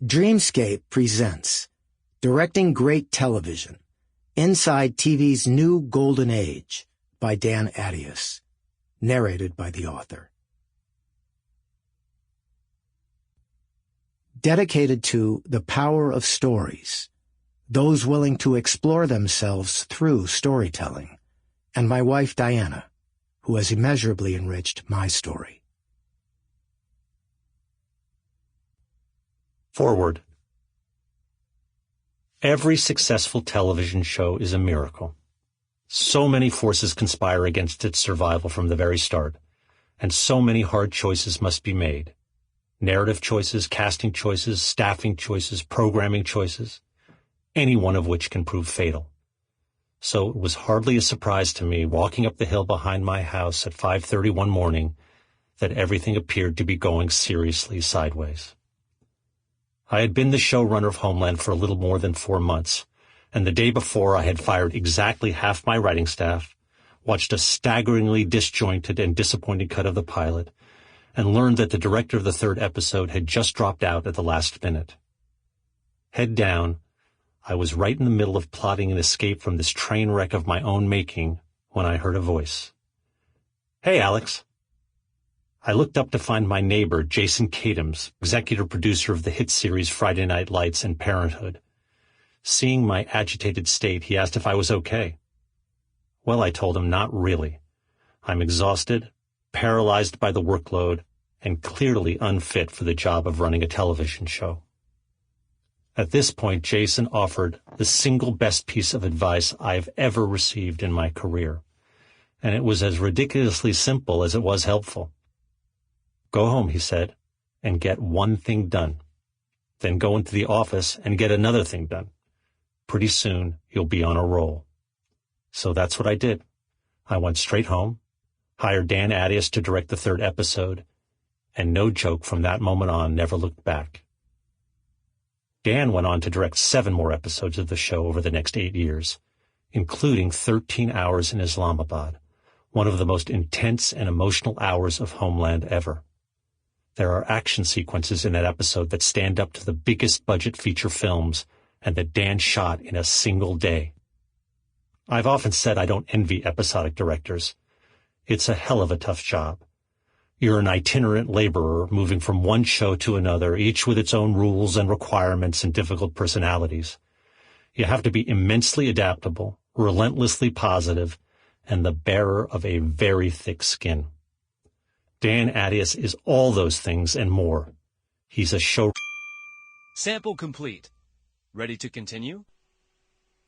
Dreamscape presents Directing Great Television, Inside TV's New Golden Age by Dan Attias, narrated by the author. Dedicated to the power of stories, those willing to explore themselves through storytelling, and my wife Diana, who has immeasurably enriched my story. Forward. Every successful television show is a miracle. So many forces conspire against its survival from the very start, and so many hard choices must be made. Narrative choices, casting choices, staffing choices, programming choices, any one of which can prove fatal. So it was hardly a surprise to me, walking up the hill behind my house at 5:30 one morning, that everything appeared to be going seriously sideways. I had been the showrunner of Homeland for a little more than 4 months, and the day before I had fired exactly half my writing staff, watched a staggeringly disjointed and disappointing cut of the pilot, and learned that the director of the third episode had just dropped out at the last minute. Head down, I was right in the middle of plotting an escape from this train wreck of my own making when I heard a voice. "Hey, Alex." I looked up to find my neighbor, Jason Katims, executive producer of the hit series Friday Night Lights and Parenthood. Seeing my agitated state, he asked if I was okay. Well, I told him not really. I'm exhausted, paralyzed by the workload, and clearly unfit for the job of running a television show. At this point, Jason offered the single best piece of advice I've ever received in my career, and it was as ridiculously simple as it was helpful. "Go home," he said, "and get one thing done. Then go into the office and get another thing done. Pretty soon, you'll be on a roll." So that's what I did. I went straight home, hired Dan Attias to direct the third episode, and no joke, from that moment on, never looked back. Dan went on to direct 7 more episodes of the show over the next 8 years, including 13 hours in Islamabad, one of the most intense and emotional hours of Homeland ever. There are action sequences in that episode that stand up to the biggest budget feature films and that Dan shot in a single day. I've often said I don't envy episodic directors. It's a hell of a tough job. You're an itinerant laborer moving from one show to another, each with its own rules and requirements and difficult personalities. You have to be immensely adaptable, relentlessly positive, and the bearer of a very thick skin. Dan Attias is all those things and more. He's a show. Sample complete. Ready to continue?